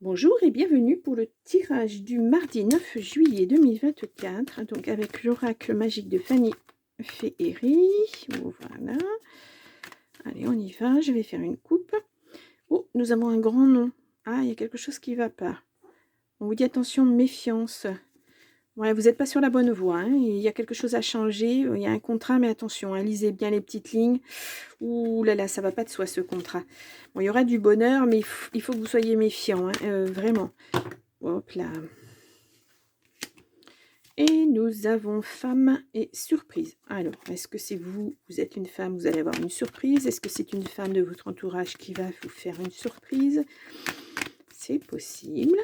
Bonjour et bienvenue pour le tirage du mardi 9 juillet 2024, donc avec l'oracle magique de Fanny Féerie. Voilà. Allez, on y va. Je vais faire une coupe. Oh, nous avons un grand nom. Ah, il y a quelque chose qui ne va pas. On vous dit attention, méfiance. Ouais, vous n'êtes pas sur la bonne voie. Hein. Il y a quelque chose à changer. Il y a un contrat, mais attention, hein, lisez bien les petites lignes. Ouh là là, ça va pas de soi ce contrat. Bon, il y aura du bonheur, mais il faut que vous soyez méfiants, hein, vraiment. Hop là. Et nous avons femme et surprise. Alors, est-ce que c'est vous, vous êtes une femme, vous allez avoir une surprise? Est-ce que c'est une femme de votre entourage qui va vous faire une surprise? C'est possible.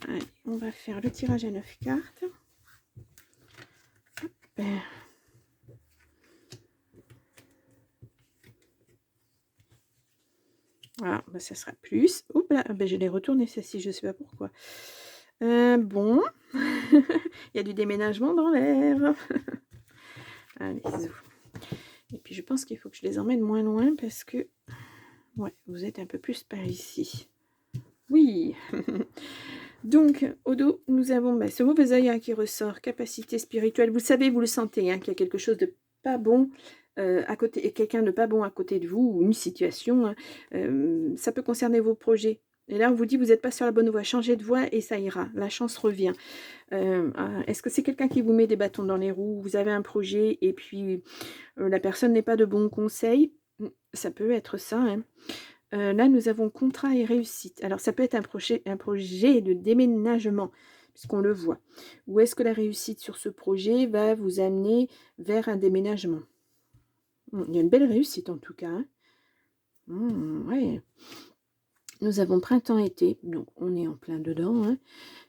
Allez, on va faire le tirage à 9 cartes. Hop. Voilà, bah ça sera plus. Oups là, bah je l'ai retourné celle-ci, je ne sais pas pourquoi. Bon, il y a du déménagement dans l'air. Allez, zou. Et puis je pense qu'il faut que je les emmène moins loin parce que, ouais, vous êtes un peu plus par ici. Oui. Donc, au dos, nous avons ce mauvais œil qui ressort, capacité spirituelle. Vous le savez, vous le sentez, hein, qu'il y a quelque chose de pas bon à côté, et quelqu'un de pas bon à côté de vous, ou une situation. Hein, ça peut concerner vos projets. Et là, on vous dit, vous n'êtes pas sur la bonne voie. Changez de voie et ça ira. La chance revient. Est-ce que c'est quelqu'un qui vous met des bâtons dans les roues? Vous avez un projet et puis la personne n'est pas de bons conseils? Ça peut être ça, hein. Là, nous avons contrat et réussite. Alors, ça peut être un projet de déménagement, puisqu'on le voit. Ou est-ce que la réussite sur ce projet va vous amener vers un déménagement? Il y a une belle réussite en tout cas. Hein. Ouais. Nous avons printemps-été, donc on est en plein dedans. Hein.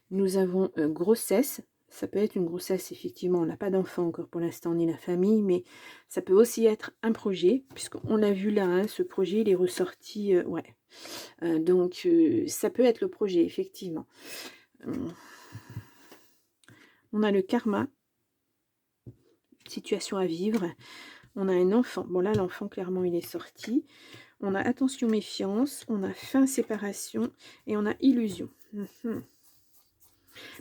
Nous avons grossesse. Ça peut être une grossesse, effectivement, on n'a pas d'enfant encore pour l'instant, ni la famille, mais ça peut aussi être un projet, puisqu'on l'a vu là, hein, ce projet, il est ressorti, ouais. Donc, ça peut être le projet, effectivement. On a le karma, situation à vivre. On a un enfant. Bon, là, l'enfant, clairement, il est sorti. On a attention, méfiance. On a fin, séparation. Et on a illusion.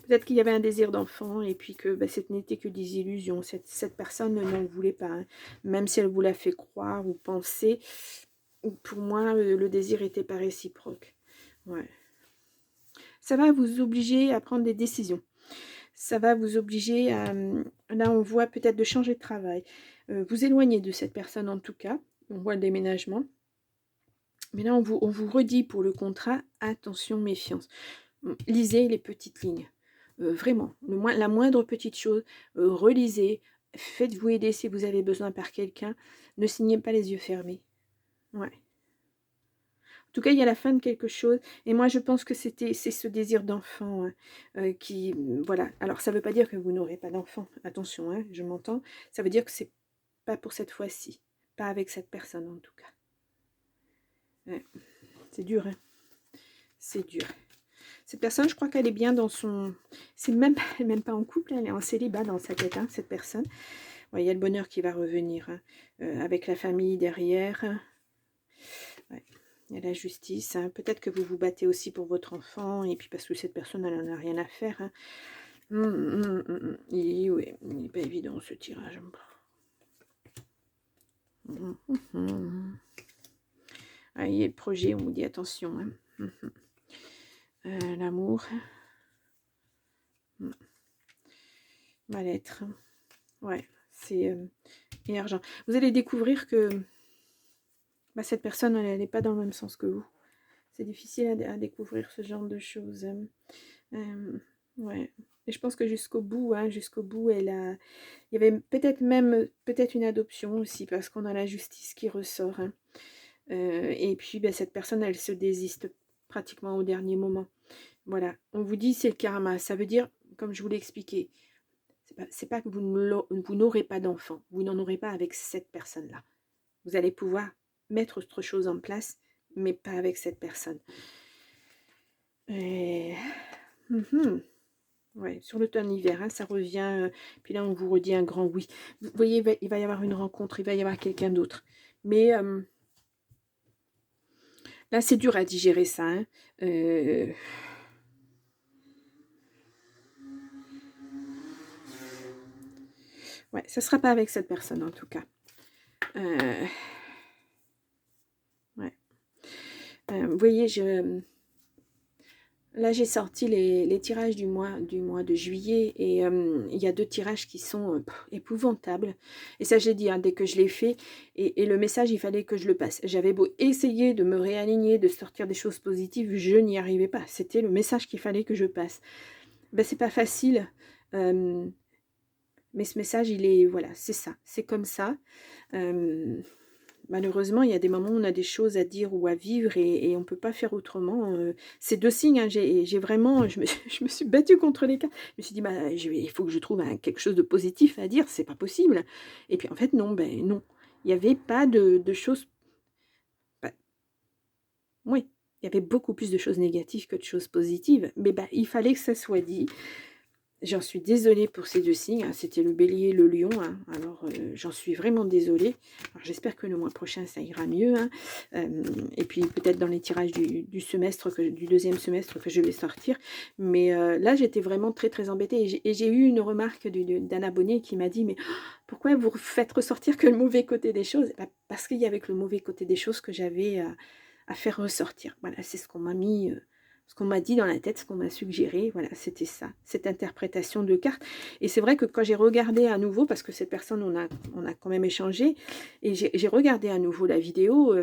Peut-être qu'il y avait un désir d'enfant et puis que ce n'était que des illusions. Cette personne n'en voulait pas. Hein. Même si elle vous l'a fait croire ou penser, pour moi, le désir n'était pas réciproque. Ouais. Ça va vous obliger à prendre des décisions. Ça va vous obliger à, là on voit peut-être de changer de travail, vous éloigner de cette personne en tout cas, on voit le déménagement, mais là on vous redit pour le contrat, attention, méfiance, lisez les petites lignes, vraiment, la moindre petite chose, relisez, faites-vous aider si vous avez besoin par quelqu'un, ne signez pas les yeux fermés, ouais. En tout cas, il y a la fin de quelque chose. Et moi, je pense que c'est ce désir d'enfant hein, qui... Voilà. Alors, ça ne veut pas dire que vous n'aurez pas d'enfant. Attention, hein, je m'entends. Ça veut dire que c'est pas pour cette fois-ci. Pas avec cette personne, en tout cas. Ouais. C'est dur, hein. C'est dur. Cette personne, je crois qu'elle est bien dans son... Elle n'est même pas en couple, elle est en célibat dans sa tête, hein, cette personne. Ouais, il y a le bonheur qui va revenir, hein, avec la famille derrière. Ouais. Il y a la justice. Hein. Peut-être que vous vous battez aussi pour votre enfant. Et puis parce que cette personne, elle n'en a rien à faire. Hein. Et oui, il n'est pas évident ce tirage. Ah, il y a le projet, on vous dit attention. Hein. L'amour. Mal-être. Ouais, c'est... et argent. Vous allez découvrir que cette personne, elle n'est pas dans le même sens que vous. C'est difficile à découvrir ce genre de choses. Ouais. Et je pense que jusqu'au bout, hein, il y avait peut-être une adoption aussi, parce qu'on a la justice qui ressort. Hein. Et puis, cette personne, elle se désiste pratiquement au dernier moment. Voilà. On vous dit, c'est le karma. Ça veut dire, comme je vous l'ai expliqué, c'est pas que vous n'aurez pas d'enfant. Vous n'en aurez pas avec cette personne-là. Vous allez pouvoir mettre autre chose en place, mais pas avec cette personne. Et... Ouais, sur l'automne hiver, hein, ça revient. Puis là, on vous redit un grand oui. Vous voyez, il va y avoir une rencontre, il va y avoir quelqu'un d'autre. Mais Là, c'est dur à digérer ça, hein. Heu, ouais, ça sera pas avec cette personne en tout cas. Heu, ouais. Vous voyez, là, j'ai sorti les tirages du mois de juillet et il y a 2 tirages qui sont, épouvantables et ça, j'ai dit, hein, dès que je l'ai fait et le message, il fallait que je le passe. J'avais beau essayer de me réaligner, de sortir des choses positives, je n'y arrivais pas. C'était le message qu'il fallait que je passe. Ben, c'est pas facile, hem, mais ce message, il est voilà, c'est ça, c'est comme ça. Hem, Malheureusement, il y a des moments où on a des choses à dire ou à vivre et on ne peut pas faire autrement, c'est 2 signes, hein, j'ai vraiment je me je me suis battue contre les cartes. Je me suis dit: «Bah, il faut que je trouve quelque chose de positif à dire, c'est pas possible» et puis en fait non, ben non. Il y avait pas de choses bah, oui, il y avait beaucoup plus de choses négatives que de choses positives, mais bah, il fallait que ça soit dit. J'en suis désolée pour ces 2 signes, hein, c'était le bélier et le lion, hein, alors, j'en suis vraiment désolée. Alors j'espère que le mois prochain ça ira mieux, hein, et puis peut-être dans les tirages du semestre du 2e semestre que je vais sortir. Mais, là j'étais vraiment très, très embêtée et j'ai eu une remarque d'un abonné qui m'a dit: «Mais pourquoi vous faites ressortir que le mauvais côté des choses?» Bah, parce qu'il y avait que le mauvais côté des choses que j'avais à faire ressortir. Voilà, c'est ce qu'on m'a mis, ce qu'on m'a dit dans la tête, ce qu'on m'a suggéré, voilà, c'était ça, cette interprétation de cartes. Et c'est vrai que quand j'ai regardé à nouveau, parce que cette personne, on a quand même échangé, et j'ai regardé à nouveau la vidéo,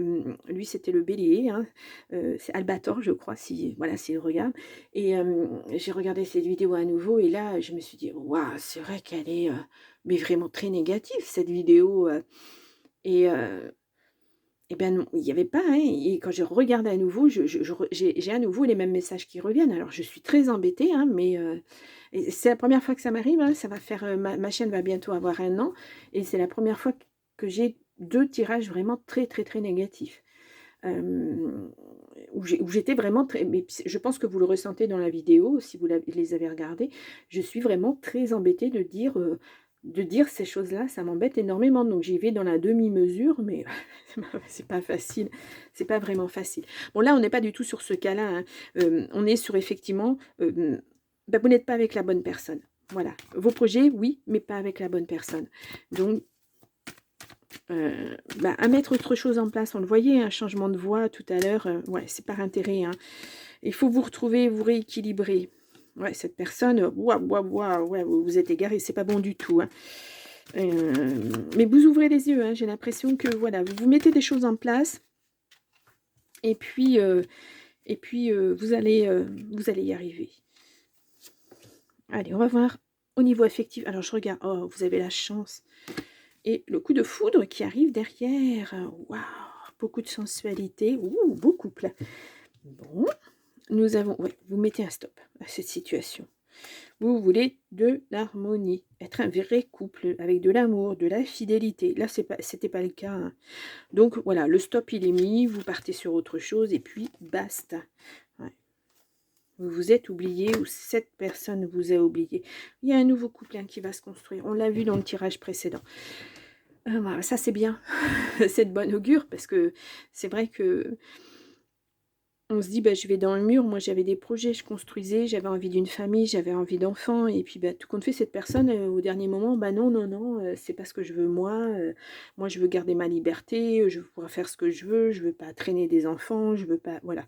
lui c'était le bélier, hein, c'est Albator, je crois, si, voilà, s'il regarde. Et j'ai regardé cette vidéo à nouveau, et là, je me suis dit, waouh, c'est vrai qu'elle est mais vraiment très négative, cette vidéo. Et et ben non, il y avait pas, hein, et quand je regarde à nouveau, je re j'ai à nouveau les mêmes messages qui reviennent. Alors je suis très embêtée, hein, mais et c'est la première fois que ça m'arrive, hein, ça va faire, ma chaîne va bientôt avoir 1 an et c'est la première fois que j'ai 2 tirages vraiment très, très, très négatifs. Hem, où j'étais vraiment très mais je pense que vous le ressentez dans la vidéo si vous les avez regardées. Je suis vraiment très embêtée de dire ces choses-là, ça m'embête énormément. Donc j'y vais dans la demi-mesure, mais c'est pas facile, c'est pas vraiment facile. Bon là, on n'est pas du tout sur ce cas-là, hein. On est sur effectivement, bah, vous n'êtes pas avec la bonne personne. Voilà. Vos projets, oui, mais pas avec la bonne personne. Donc bah, à mettre autre chose en place. On le voyait, un changement de voix tout à l'heure, ouais, c'est par intérêt, hein. Il faut vous retrouver, vous rééquilibrer. Ouais, cette personne, waouh, waouh, waouh, ouais, vous êtes égaré, c'est pas bon du tout, hein. Mais vous ouvrez les yeux, hein, j'ai l'impression que, voilà, vous mettez des choses en place et puis, vous allez y arriver. Allez, on va voir au niveau affectif. Alors je regarde, oh, vous avez la chance. Et le coup de foudre qui arrive derrière. Waouh! Beaucoup de sensualité. Ouh, beau couple. Bon, nous avons ouais, vous mettez un stop à cette situation. Vous voulez de l'harmonie, être un vrai couple avec de l'amour, de la fidélité. Là, c'était pas le cas, hein. Donc voilà, le stop, il est mis, vous partez sur autre chose et puis basta. Ouais. Vous vous êtes oublié ou cette personne vous a oublié. Il y a un nouveau couple, hein, qui va se construire. On l'a vu dans le tirage précédent. Voilà, ça c'est bien, c'est de bonne augure parce que c'est vrai que on se dit: «Bah, je vais dans le mur». Moi, j'avais des projets, je construisais, j'avais envie d'une famille, j'avais envie d'enfants et puis, bah, tout compte fait, cette personne, au dernier moment, bah, non, non, non, c'est pas ce que je veux moi, moi je veux garder ma liberté, je veux pouvoir faire ce que je veux pas traîner des enfants, je veux pas voilà.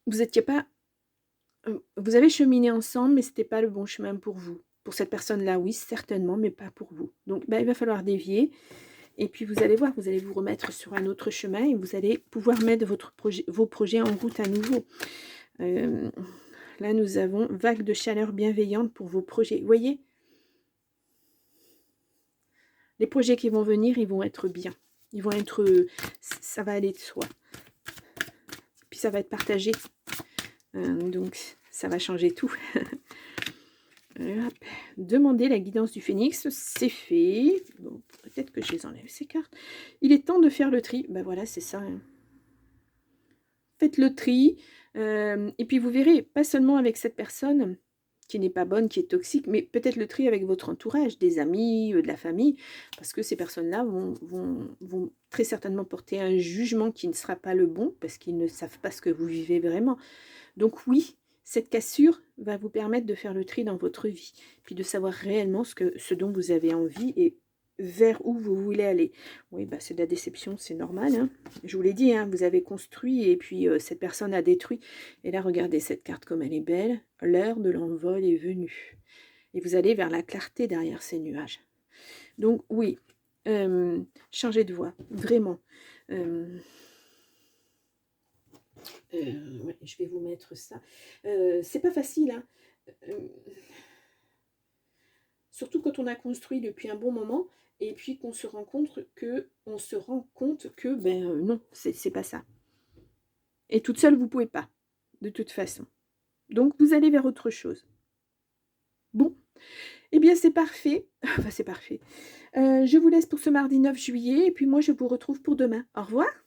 Vous étiez pas vous avez cheminé ensemble, mais c'était pas le bon chemin pour vous. Pour cette personne-là, oui, certainement, mais pas pour vous. Donc, bah, il va falloir dévier. Et puis vous allez voir, vous allez vous remettre sur un autre chemin et vous allez pouvoir mettre vos projets en route à nouveau. Euh, Là, nous avons vague de chaleur bienveillante pour vos projets. Vous voyez, les projets qui vont venir, ils vont être bien. Ils vont être, ça va aller de soi. Puis ça va être partagé. Donc, ça va changer tout. Hop. Demandez la guidance du phénix, c'est fait. Bon, peut-être que je les enlève ces cartes. Il est temps de faire le tri. Ben voilà, c'est ça, hein. Faites le tri. Et puis vous verrez, pas seulement avec cette personne, qui n'est pas bonne, qui est toxique, mais peut-être le tri avec votre entourage, des amis, de la famille, parce que ces personnes-là vont très certainement porter un jugement qui ne sera pas le bon, parce qu'ils ne savent pas ce que vous vivez vraiment. Donc oui, cette cassure va vous permettre de faire le tri dans votre vie, puis de savoir réellement ce dont vous avez envie et vers où vous voulez aller. Oui, bah, c'est de la déception, c'est normal, hein. Je vous l'ai dit, hein, vous avez construit et puis cette personne a détruit. Et là, regardez cette carte comme elle est belle. L'heure de l'envol est venue. Et vous allez vers la clarté derrière ces nuages. Donc oui, changez de voie, vraiment. Ouais, je vais vous mettre ça. C'est pas facile, hein. Surtout quand on a construit depuis un bon moment et puis qu'on se rend compte que ben non, c'est pas ça. Et toute seule, vous pouvez pas, de toute façon. Donc, vous allez vers autre chose. Bon, eh bien, c'est parfait. Enfin, c'est parfait. Je vous laisse pour ce mardi 9 juillet et puis moi, je vous retrouve pour demain. Au revoir.